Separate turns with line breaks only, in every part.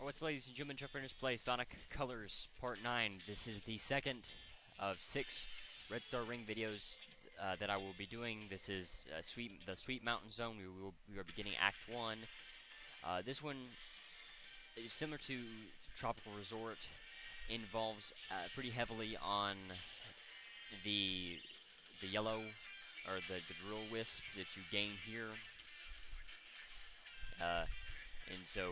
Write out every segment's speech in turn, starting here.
What's ladies and gentlemen, Jeff Renner's Play Sonic Colors Part 9. This is the second of 6 Red Star Ring videos that I will be doing. This is the Sweet Mountain Zone. We are beginning Act 1. This one is similar to Tropical Resort, involves pretty heavily on the yellow, or the drill wisp that you gain here. And so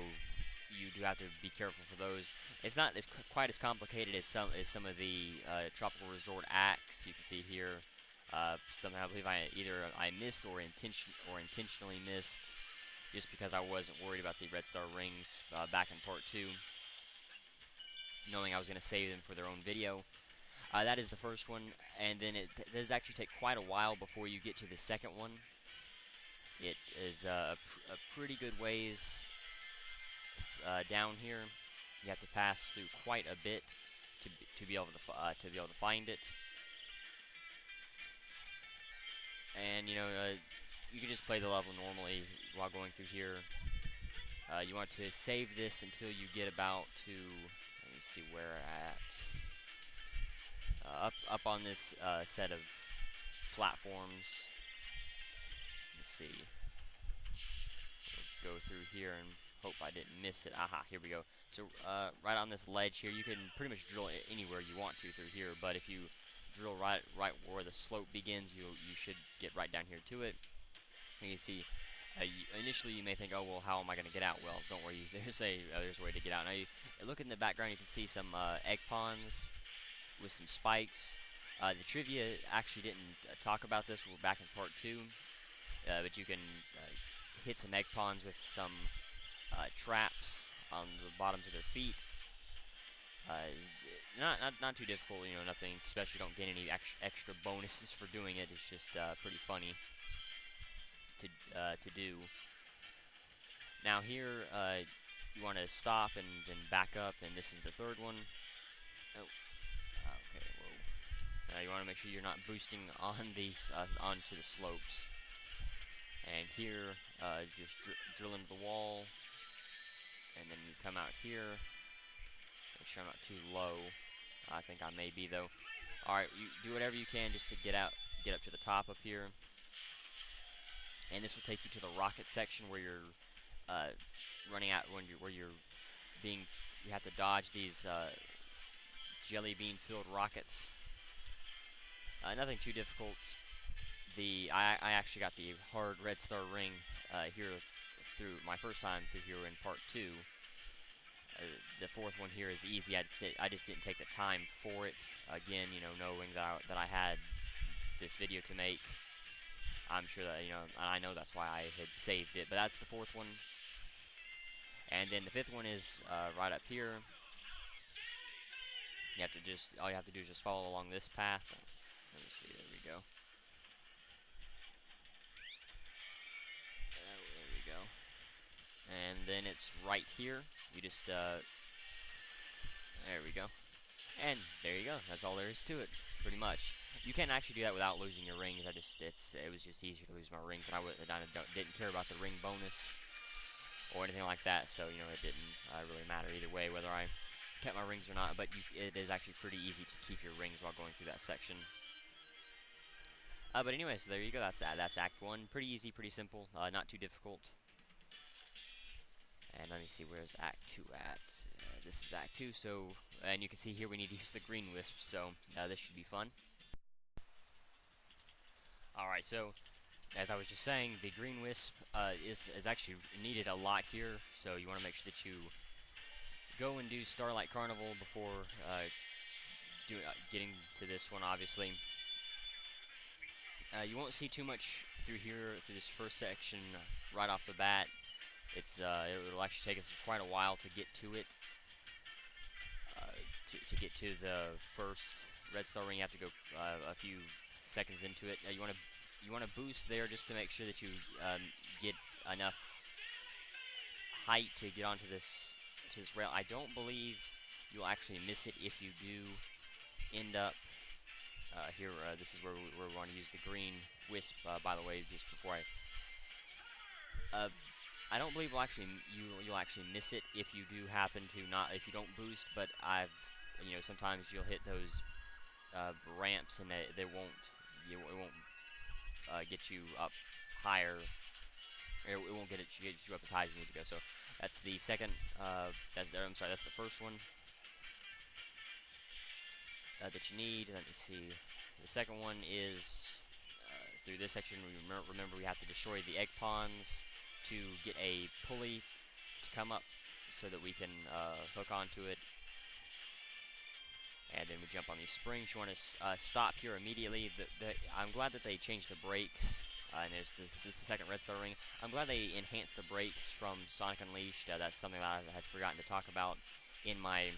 you do have to be careful for those. It's not quite as complicated as some of the Tropical Resort acts. You can see here. Somehow I believe I missed or intentionally missed, just because I wasn't worried about the Red Star rings back in Part 2, knowing I was going to save them for their own video. That is the first one, and then it does actually take quite a while before you get to the second one. It is a pretty good ways down here. You have to pass through quite a bit to be able to find it. And you can just play the level normally while going through here. You want to save this until you get about to, let me see where at, up on this set of platforms. Let's see. We'll go through here and hope I didn't miss it. Aha, here we go. So right on this ledge here, you can pretty much drill anywhere you want to through here, but if you drill right where the slope begins, you should get right down here to it. And you see, initially you may think, oh well, how am I going to get out? Well, don't worry, there's a way to get out. Now you look in the background, you can see some egg ponds with some spikes. The trivia actually didn't talk about this. We're back in Part 2, but you can hit some egg ponds with some traps on the bottoms of their feet. Not too difficult, nothing special. You don't get any extra bonuses for doing it. It's just pretty funny to do. Now here, you want to stop and back up, and this is the third one. Oh, okay, whoa. You want to make sure you're not boosting on these onto the slopes. And here, just drill into the wall, and then you come out here. Make sure I'm not too low. I think I may be though. All right, you do whatever you can just to get up to the top up here. And this will take you to the rocket section where you're running out you have to dodge these jelly bean filled rockets. Nothing too difficult. I actually got the hard Red Star ring here through my first time through here in Part 2. The fourth one here is easy. I just didn't take the time for it. Again, knowing that I had this video to make, I'm sure that I know that's why I had saved it. But that's the fourth one. And then the fifth one is right up here. All you have to do is just follow along this path. Let me see. There we go. There we go. And then it's right here. You just there we go. And there you go. That's all there is to it, pretty much. You can actually do that without losing your rings. It was just easier to lose my rings, and I didn't care about the ring bonus or anything like that. So it didn't really matter either way whether I kept my rings or not. But it is actually pretty easy to keep your rings while going through that section. But anyway, so there you go. That's Act 1. Pretty easy, pretty simple, not too difficult. And let me see, where's Act 2 at? This is Act 2, so, and you can see here we need to use the green wisp, so this should be fun. Alright, so, as I was just saying, the green wisp is actually needed a lot here, so you want to make sure that you go and do Starlight Carnival before getting to this one, obviously. You won't see too much through this first section right off the bat. It'll actually take us quite a while to get to it. To get to the first Red Star ring, you have to go a few seconds into it. You want to boost there just to make sure that you get enough height to get onto this rail. I don't believe you'll actually miss it if you do end up here. This is where we want to use the green wisp. By the way, just before I I don't believe you'll actually miss it if you do happen to not if you don't boost. But sometimes you'll hit those ramps and they won't it won't get you up higher. It won't get you up as high as you need to go. So that's the second. That's the first one that you need. Let me see. The second one is through this section. Remember, we have to destroy the egg ponds to get a pulley to come up, so that we can hook onto it. And then we jump on these springs. You want to stop here immediately. I'm glad that they changed the brakes. And this is the second Red Star Ring. I'm glad they enhanced the brakes from Sonic Unleashed. That's something that I had forgotten to talk about in my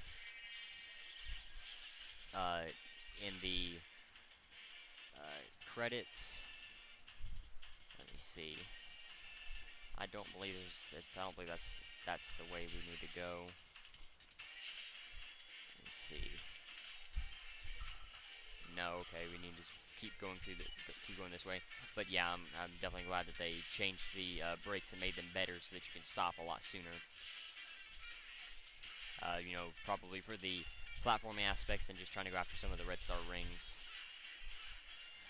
in the credits. Let me see. I don't believe that's the way we need to go. Let me see. No, okay, we need to keep going this way. But yeah, I'm definitely glad that they changed the brakes and made them better so that you can stop a lot sooner. Probably for the platforming aspects and just trying to go after some of the Red Star Rings.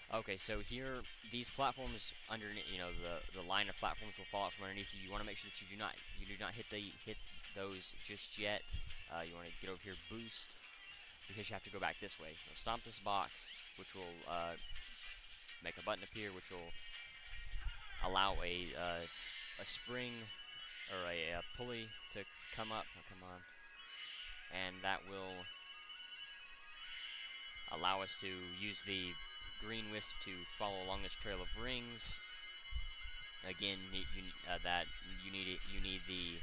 Okay, so here, these platforms underneath, the line of platforms will fall out from underneath you. You want to make sure that you do not hit those just yet. You want to get over here, boost, because you have to go back this way. So stomp this box, which will make a button appear, which will allow a spring or a pulley to come up. Oh, come on. And that will allow us to use the green wisp to follow along this trail of rings. Again, you need the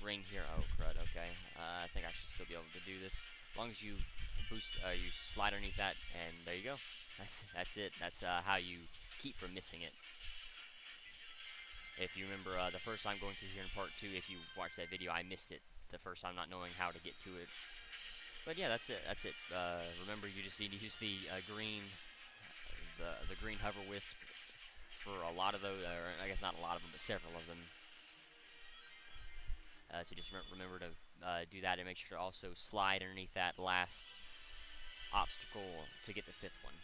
ring here. Oh crud! Okay, I think I should still be able to do this as long as you boost. You slide underneath that, and there you go. That's it. That's how you keep from missing it. If you remember the first time going through here in part 2, if you watched that video, I missed it the first time, not knowing how to get to it. But yeah, that's it. Remember, you just need to use the green hover wisp for a lot of those, or I guess not a lot of them, but several of them. So just remember to do that, and make sure to also slide underneath that last obstacle to get the 5th one.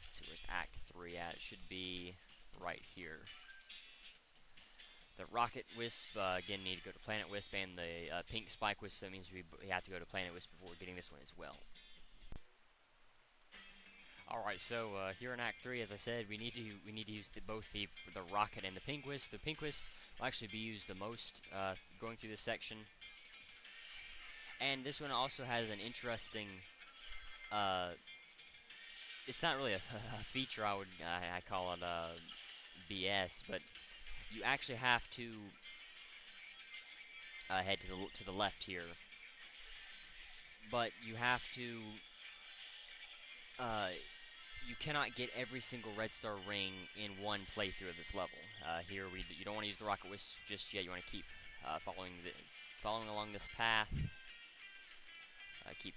Let's see, where's Act 3 at? It should be right here. The Rocket Wisp, again, need to go to Planet Wisp, and the Pink Spike Wisp, that means we have to go to Planet Wisp before getting this one as well. Alright, so here in Act 3, as I said, we need to use both the Rocket and the Pink Wisp. The Pink Wisp will actually be used the most going through this section. And this one also has an interesting, it's not really a feature, I call it BS, but you actually have to head to the left here. But you have to you cannot get every single Red Star Ring in one playthrough of this level. Here you don't want to use the Rocket Wisp just yet. You want to keep following along this path. Keep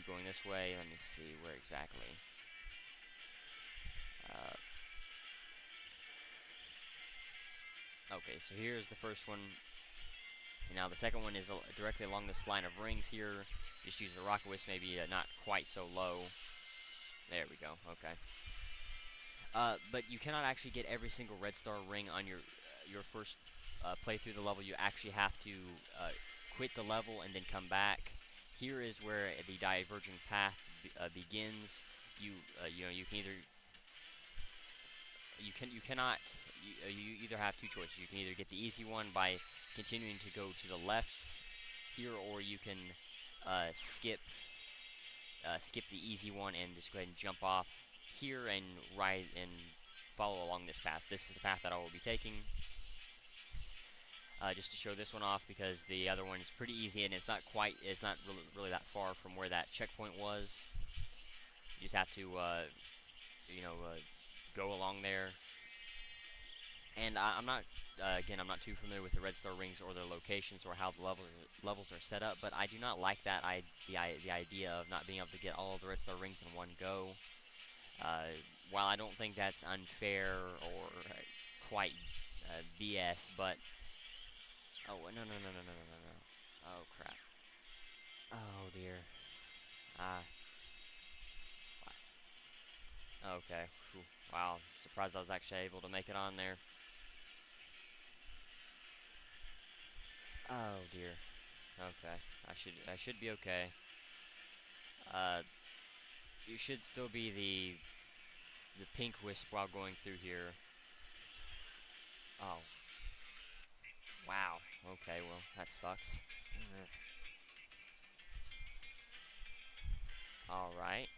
going this way. Let me see where exactly. Okay, so here's the first one. And now the second one is directly along this line of rings here. Just use the Rocket Wisp, maybe not quite so low. There we go, okay. But you cannot actually get every single Red Star Ring on your first playthrough of the level. You actually have to quit the level and then come back. Here is where the diverging path begins. You either have two choices. You can either get the easy one by continuing to go to the left here, or you can skip the easy one and just go ahead and jump off here and ride and follow along this path. This is the path that I will be taking. Just to show this one off, because the other one is pretty easy and it's not really that far from where that checkpoint was. You just have to go along there. And I'm not too familiar with the Red Star Rings or their locations or how the levels are set up, but I do not like that the idea of not being able to get all of the Red Star Rings in one go. While I don't think that's unfair or quite BS, but oh no. Oh crap. Oh dear. Ah. Okay. Whew. Wow. Surprised I was actually able to make it on there. Oh dear. Okay. I should be okay. You should still be the Pink Wisp while going through here. Oh. Wow. Okay, well, that sucks. Alright.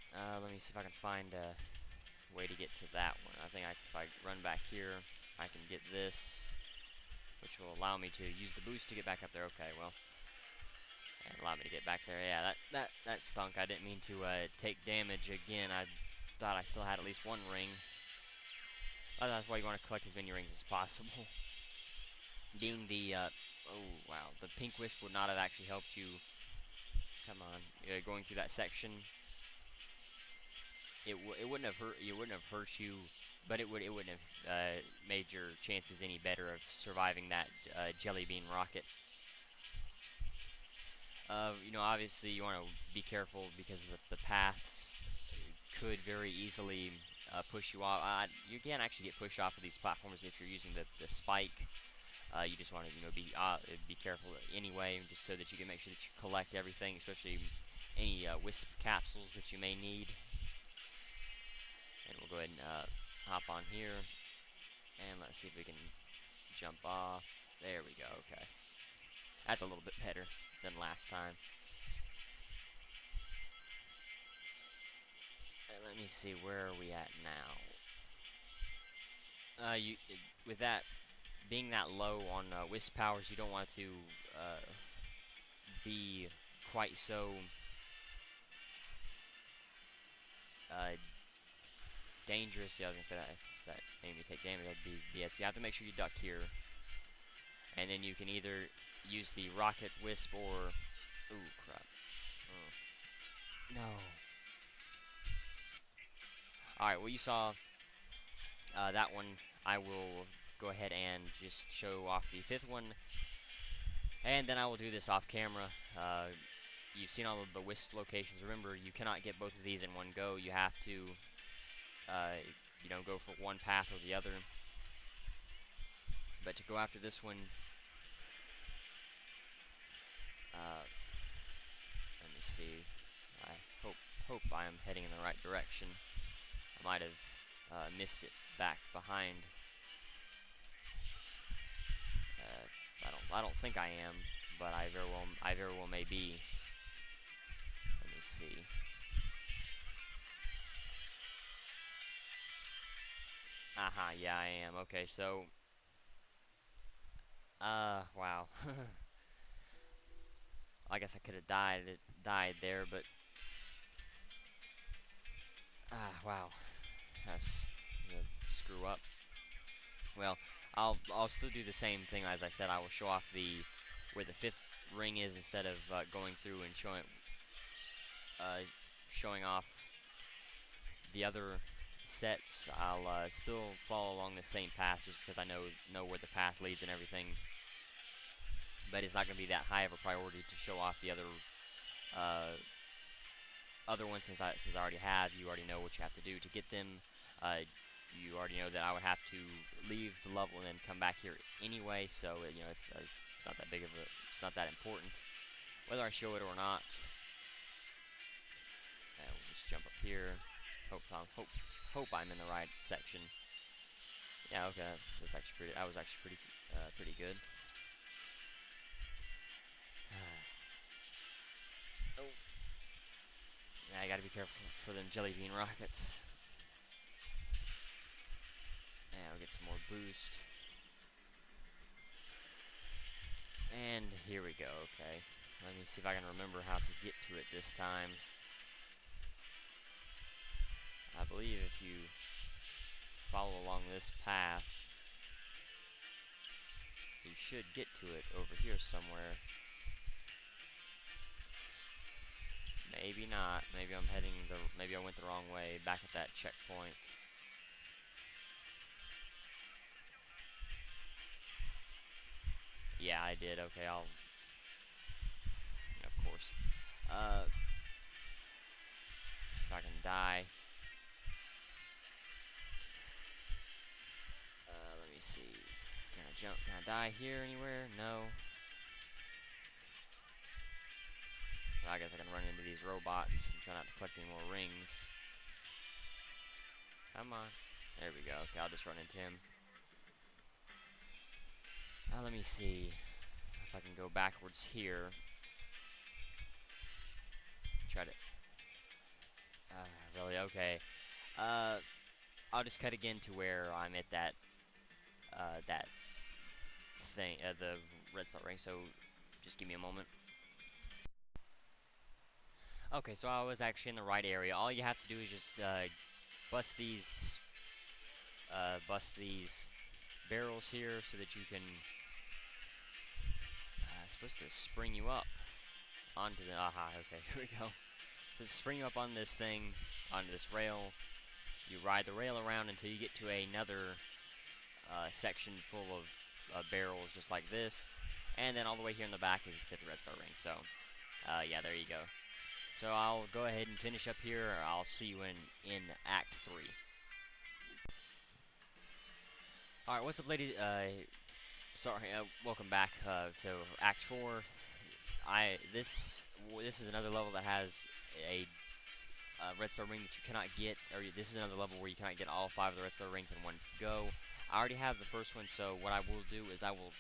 Let me see if I can find a way to get to that one. I think if I run back here, I can get this, which will allow me to use the boost to get back up there. Okay, well. And allow me to get back there. Yeah, that stunk. I didn't mean to take damage again. I thought I still had at least one ring. That's why you want to collect as many rings as possible. Being the, oh wow, the Pink Wisp would not have actually helped you. Come on, going through that section. It wouldn't have hurt you, but it wouldn't have made your chances any better of surviving that jelly bean rocket. You know, obviously you want to be careful because the paths could very easily push you off. You can actually get pushed off of these platforms if you're using the spike. You just want to be careful anyway, just so that you can make sure that you collect everything, especially any wisp capsules that you may need. And we'll go ahead and hop on here, and let's see if we can jump off. There we go. Okay, that's a little bit better than last time. Let me see, where are we at now? With that being that low on wisp powers, you don't want to be quite so dangerous. Yeah, I was gonna say that made me take damage. That'd be BS. You have to make sure you duck here, and then you can either use the rocket wisp or ooh crap. Oh. No. All right. Well, you saw that one. I will go ahead and just show off the fifth one, and then I will do this off camera. You've seen all of the wisp locations. Remember, you cannot get both of these in one go. You have to go for one path or the other. But to go after this one, let me see. I hope I am heading in the right direction. I might have missed it back behind. I don't think I am, but I very well may be. Let me see. Aha, yeah, I am. Okay, so wow. I guess I could have died there, but wow. That's a screw up. Well, I'll still do the same thing. As I said, I will show off where the fifth ring is instead of going through and showing off the other sets. I'll still follow along the same path just because I know where the path leads and everything. But it's not going to be that high of a priority to show off the other ones since I already have. You already know what you have to do to get them. You already know that I would have to leave the level and then come back here anyway, so it's not that big of a, it's not that important whether I show it or not. We'll just jump up here. Hope I'm in the right section. Yeah, okay, that was actually pretty good. Oh, yeah, I gotta be careful for them jelly bean rockets. And we'll get some more boost. And here we go, okay. Let me see if I can remember how to get to it this time. I believe if you follow along this path, you should get to it over here somewhere. Maybe not. Maybe maybe I went the wrong way back at that checkpoint. I did. Okay, I'll... Of course. See if I can die. Let me see. Can I jump? Can I die here anywhere? No. Well, I guess I can run into these robots and try not to collect any more rings. Come on. There we go. Okay, I'll just run into him. Let me see if I can go backwards here. Try to... really? Okay. I'll just cut again to where I'm at that thing, the redstone ring, so just give me a moment. Okay, so I was actually in the right area. All you have to do is just bust these barrels here so that you can supposed to spring you up onto the okay, here we go. Just spring you up on this thing, onto this rail. You ride the rail around until you get to another section full of barrels just like this, and then all the way here in the back is the 5th redstone ring. So yeah, there you go. So I'll go ahead and finish up here. I'll see you in Act 3. Alright, what's up, ladies? Welcome back to Act 4. This is another level that has a redstone ring that you cannot get, or this is another level where you cannot get all 5 of the redstone rings in one go. I already have the first one, so what I will do is I will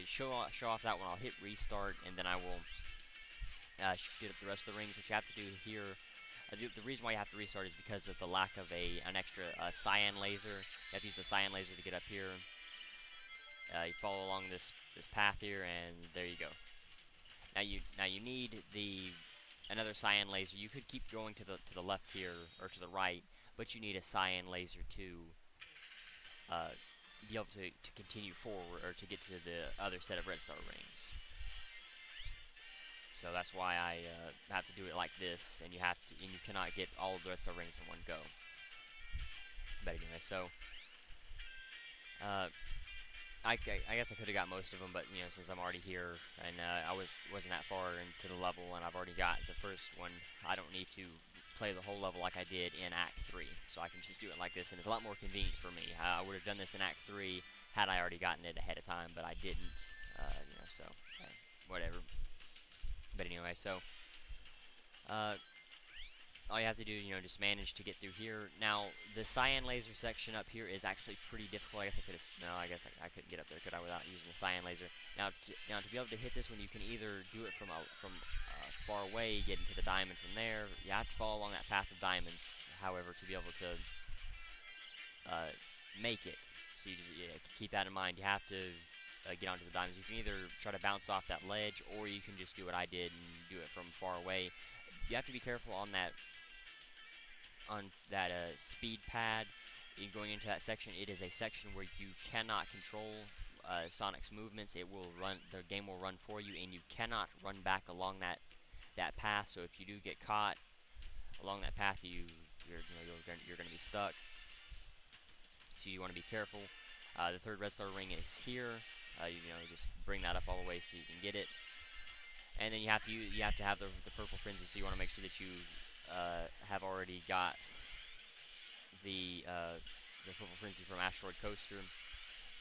show off that one. I'll hit restart, and then I will get up the rest of the rings. What you have to do here, the reason why you have to restart is because of the lack of an extra cyan laser. You have to use the cyan laser to get up here. You follow along this path here, and there you go. Now you need another cyan laser. You could keep going to the left here or to the right, but you need a cyan laser to be able to continue forward, or to get to the other set of redstone rings. So that's why I have to do it like this, and you cannot get all of the redstone rings in one go. But anyway, so I guess I could have got most of them, but you know, since I'm already here and I wasn't that far into the level, and I've already got the first one, I don't need to play the whole level like I did in Act 3. So I can just do it like this, and it's a lot more convenient for me. I would have done this in Act 3 had I already gotten it ahead of time, but I didn't. You know, so whatever. But anyway, so all you have to do, you know, just manage to get through here. Now, the cyan laser section up here is actually pretty difficult. I guess I could have... No, I guess I couldn't get up there, could I, without using the cyan laser. Now, to be able to hit this one, you can either do it from far away, get into the diamond from there. You have to follow along that path of diamonds, however, to be able to make it. So you just keep that in mind. You have to get onto the diamonds. You can either try to bounce off that ledge, or you can just do what I did and do it from far away. You have to be careful on that speed pad. Going into that section, it is a section where you cannot control Sonic's movements. The game will run for you, and you cannot run back along that path. So if you do get caught along that path, you're going to be stuck. So you want to be careful. The 3rd redstone ring is here. Just bring that up all the way so you can get it. And then you have to have the purple frenzy. So you want to make sure that you have already got the purple frenzy from Asteroid Coaster.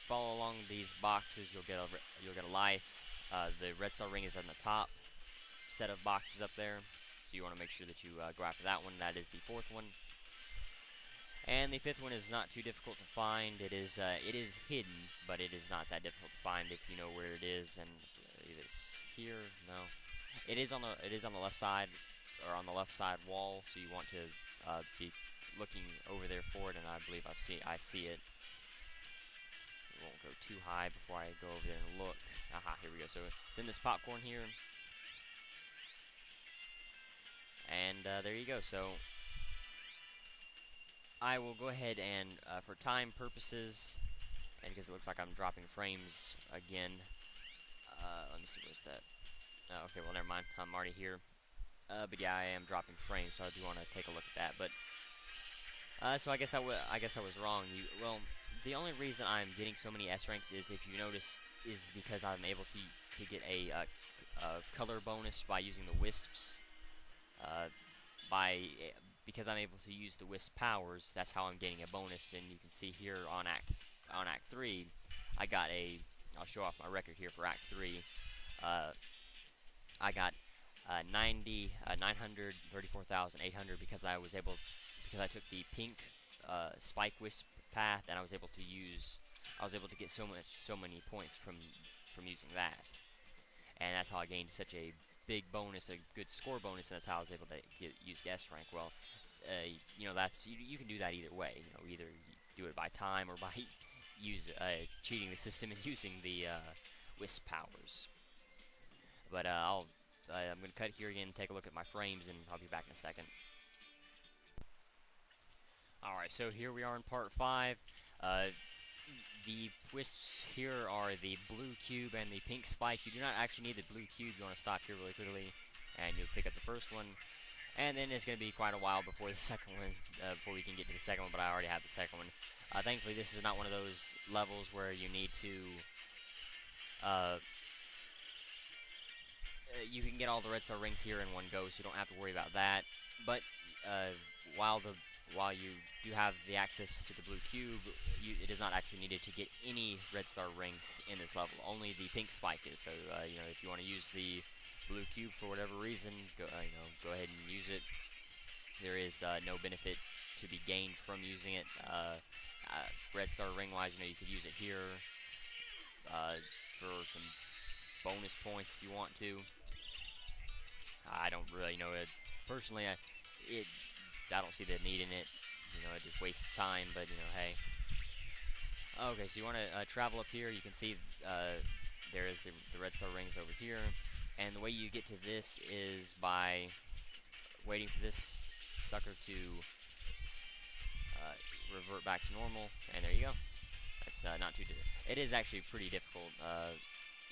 Follow along these boxes. You'll get a life. The redstone ring is on the top set of boxes up there. So you want to make sure that you go after that one. That is the 4th one. And the 5th one is not too difficult to find. It is hidden, but it is not that difficult to find if you know where it is. And it's here. No, it is on the left side, or on the left side wall. So you want to be looking over there for it. And I believe I see it. It won't go too high before I go over there and look. Aha, here we go. So it's in this popcorn here. And there you go. So I will go ahead and, for time purposes, and because it looks like I'm dropping frames again, let me see, what's that? Oh, okay, well, never mind. I'm already here. But yeah, I am dropping frames, so I do want to take a look at that. But so I guess I was wrong. Well, the only reason I'm getting so many S ranks is, if you notice, is because I'm able to get a color bonus by using the wisps. By because I'm able to use the wisp powers, that's how I'm getting a bonus. And you can see here on Act 3, I got a. I'll show off my record here for Act 3. I got 934,800 because I took the Pink Spike Wisp path, and I was able to get so many points from using that, and that's how I gained such a big bonus, a good score bonus, and that's how I was able to use the S rank. Well, you know, that's you can do that either way. You know, either you do it by time or by cheating the system and using the Wisp powers. But I'm going to cut here again, take a look at my frames, and I'll be back in a second. Alright, so here we are in part 5. The wisps here are the blue cube and the pink spike. You do not actually need the blue cube. You want to stop here really quickly, and you'll pick up the first one. And then it's going to be quite a while before the second one, before we can get to the second one, but I already have the second one. Thankfully, this is not one of those levels where you need to... you can get all the red star rings here in one go, so you don't have to worry about that. But while you do have the access to the blue cube, it is not actually needed to get any red star rings in this level. Only the pink spike is. So you know, if you want to use the blue cube for whatever reason, go ahead and use it. There is no benefit to be gained from using it. Red star ring wise, you know, you could use it here for some bonus points if you want to. I don't really know it personally. I don't see the need in it. You know, it just wastes time. But you know, hey. Okay, so you want to travel up here. You can see there is the red star rings over here, and the way you get to this is by waiting for this sucker to revert back to normal, and there you go. That's not too difficult. It is actually pretty difficult,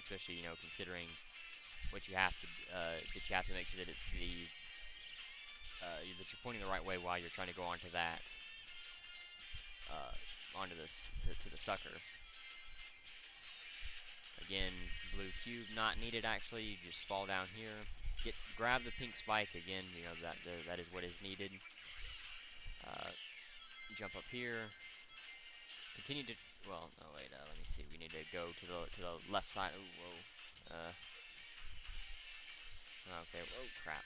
especially, you know, considering what you have to that you have to make sure that that you're pointing the right way while you're trying to go onto that onto this to the sucker. Again, blue cube not needed. Actually, you just fall down here, grab the pink spike again. You know, that is what is needed. Jump up here. Continue to. Well, no, wait. Let me see. We need to go to the left side. Ooh, whoa. Okay. Oh crap.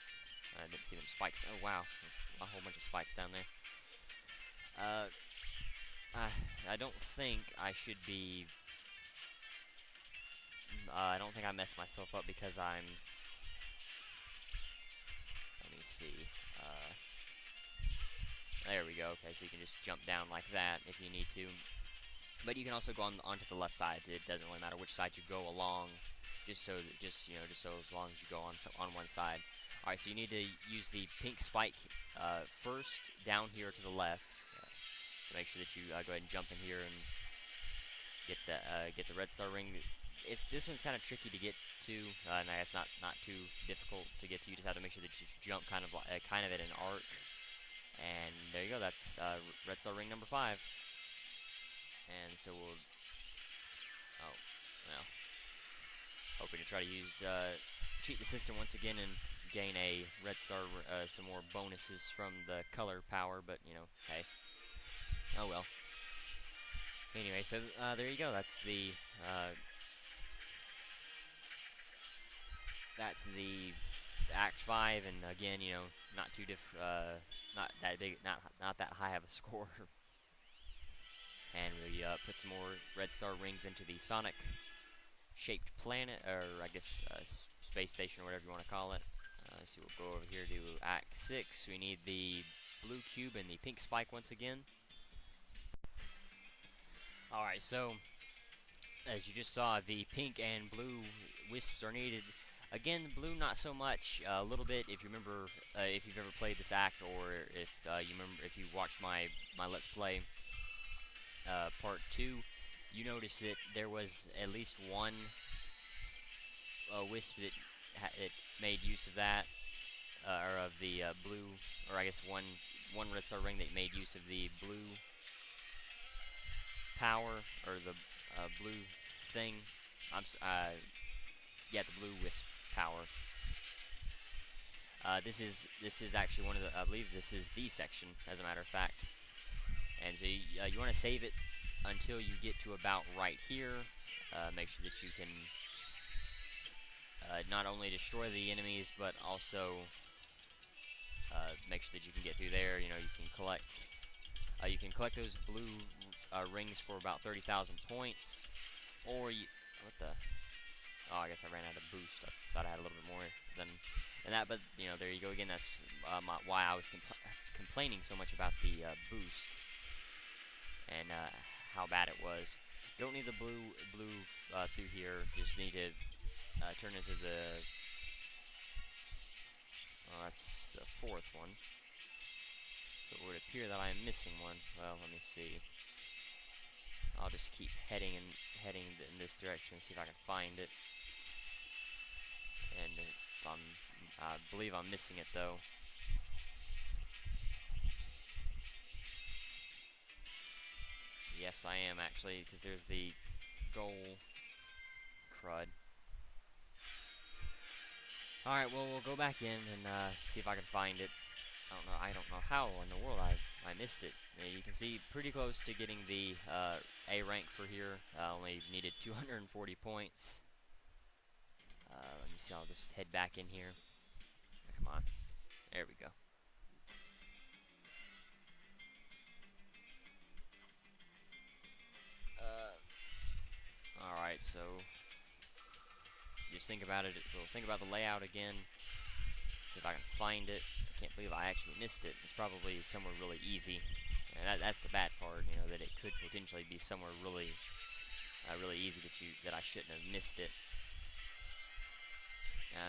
I didn't see them spikes. Oh wow. There's a whole bunch of spikes down there. I don't think I should be. I don't think I messed myself up because I'm. Let me see. There we go. Okay, so you can just jump down like that if you need to. But you can also go onto the left side. It doesn't really matter which side you go along, just so as long as you go on one side. All right, so you need to use the pink spike first down here to the left. To make sure that you go ahead and jump in here and get the red star ring. This one's kind of tricky to get to, and it's not too difficult to get to. You just have to make sure that you jump kind of at an arc. And there you go. That's red star ring number 5. And so we'll. Oh, well. Hoping to try to cheat the system once again and gain a red star, some more bonuses from the color power. But you know, hey. Oh well. Anyway, so there you go. That's the Act 5, and again, you know, not too not that big, not that high of a score. And we put some more red star rings into the Sonic-shaped planet, or I guess space station, or whatever you want to call it. So we'll go over here to Act 6. We need the blue cube and the pink spike once again. Alright, so as you just saw, the pink and blue wisps are needed. Again, blue not so much. A little bit, if you remember, if you've ever played this act, or if you watched my Let's Play Part 2, you noticed that there was at least one wisp that made use of that, or of the blue, or I guess one red star ring that made use of the blue power, or the blue thing. yeah, the blue wisp power. This is actually one of the, I believe this is the section, as a matter of fact. And so you want to save it until you get to about right here. Make sure that you can not only destroy the enemies, but also make sure that you can get through there. You know, you can collect those blue rings for about 30,000 points, or what the? Oh, I guess I ran out of boost. I thought I had a little bit more than that, but you know, there you go again. That's why I was complaining so much about the boost and how bad it was. Don't need the blue through here. Just need to turn into the. Well, that's the fourth one. So it would appear that I am missing one. Well, let me see. I'll just keep heading in this direction, see if I can find it. And if I believe I'm missing it though. Yes, I am actually, because there's the goal. Crud. Alright, well, we'll go back in and see if I can find it. I don't know how in the world I missed it. You can see pretty close to getting the A rank for here. Only needed 240 points. Let me see, I'll just head back in here. Come on. There we go. Alright, so just think about it. We'll think about the layout again. See if I can find it. I can't believe I actually missed it. It's probably somewhere really easy. And that's the bad part, you know, that it could potentially be somewhere really easy that I shouldn't have missed it.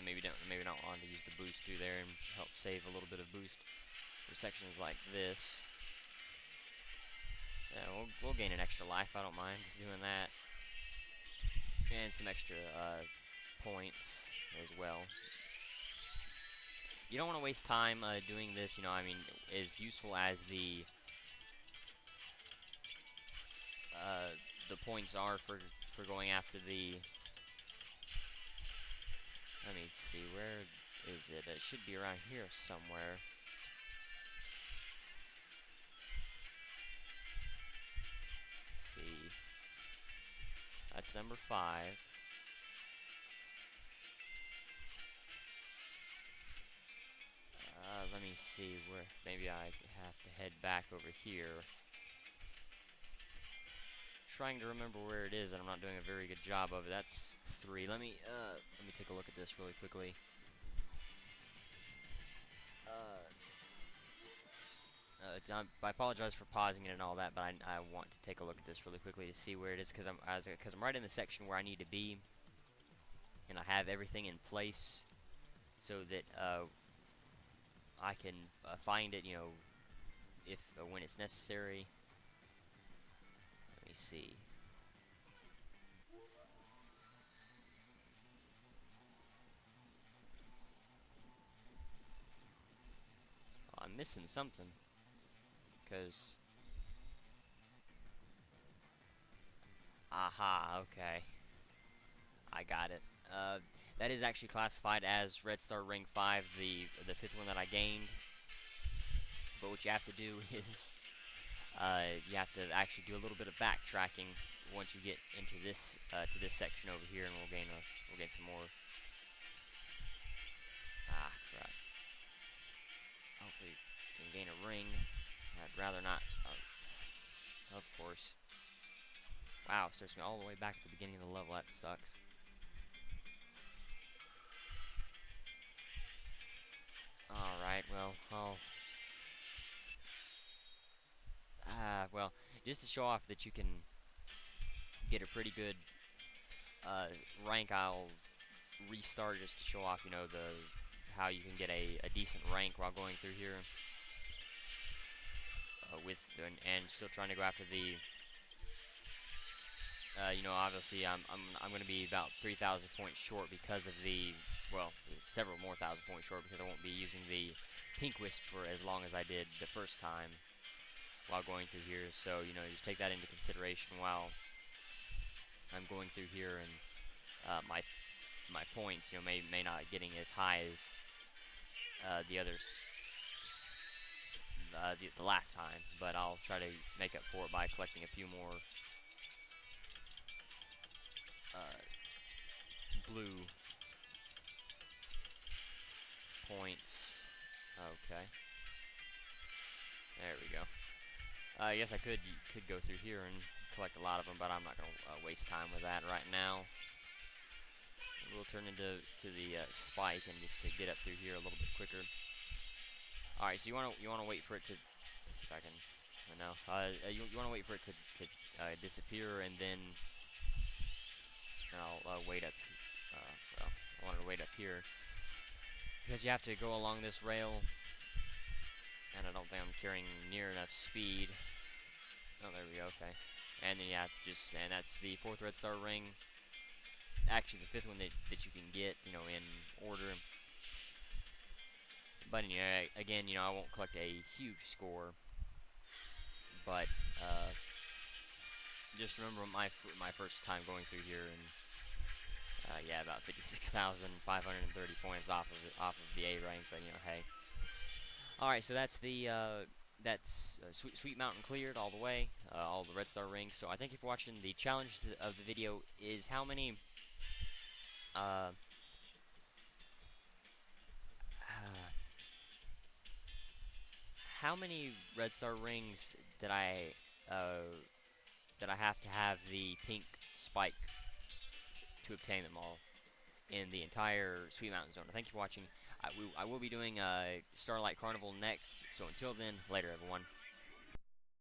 Maybe not want to use the boost through there and help save a little bit of boost for sections like this. Yeah, we'll gain an extra life. I don't mind doing that, and some extra points as well. You don't want to waste time doing this. You know, I mean, as useful as the points are for going after the. Let me see, where is it? It should be around here somewhere. Let's see. That's number 5. Let me see where. Maybe I have to head back over here. Trying to remember where it is, and I'm not doing a very good job of it. That's 3. Let me take a look at this really quickly. I apologize for pausing it and all that, but I want to take a look at this really quickly to see where it is, because I'm right in the section where I need to be, and I have everything in place so that I can find it, you know, if when it's necessary. Let me see. Oh, I'm missing something. Because... Aha, okay. I got it. That is actually classified as Red Star Ring 5, the 5th one that I gained. But what you have to do is... you have to actually do a little bit of backtracking once you get into this to this section over here, and we'll gain some more. Ah, crap! Hopefully, we can gain a ring. I'd rather not. Of course. Wow, starts me all the way back at the beginning of the level. That sucks. All right. Well, well, just to show off that you can get a pretty good rank, I'll restart just to show off, you know, how you can get a decent rank while going through here. And still trying to go after the. You know, obviously I'm going to be about 3,000 points short because of several more thousand points short, because I won't be using the Pink Wisp for as long as I did the first time while going through here. So, you know, just take that into consideration while I'm going through here, and my points, you know, may not getting as high as the others the last time, but I'll try to make up for it by collecting a few more blue points. Okay, there we go. I guess I could go through here and collect a lot of them, but I'm not gonna waste time with that right now. We'll turn into the spike and just to get up through here a little bit quicker. All right, so you wanna wait for it to. Let's see if I can. No, you wanna wait for it to disappear, and then I'll wait up. Well, I wanted to wait up here because you have to go along this rail, and I don't think I'm carrying near enough speed. Oh, there we go. Okay, and then you have to and that's the 4th red star ring. Actually, the 5th one that you can get, you know, in order. But anyway, again, you know, I won't collect a huge score, but just remember my first time going through here, and yeah, about 56,530 points off of the A rank. But you know, hey. All right, so that's the Sweet Mountain cleared all the way, all the red star rings. So I thank you for watching. The challenge of the video is how many red star rings did I have to have the pink spike to obtain them all in the entire Sweet Mountain Zone. Thank you for watching. I will be doing Starlight Carnival next. So until then, later everyone.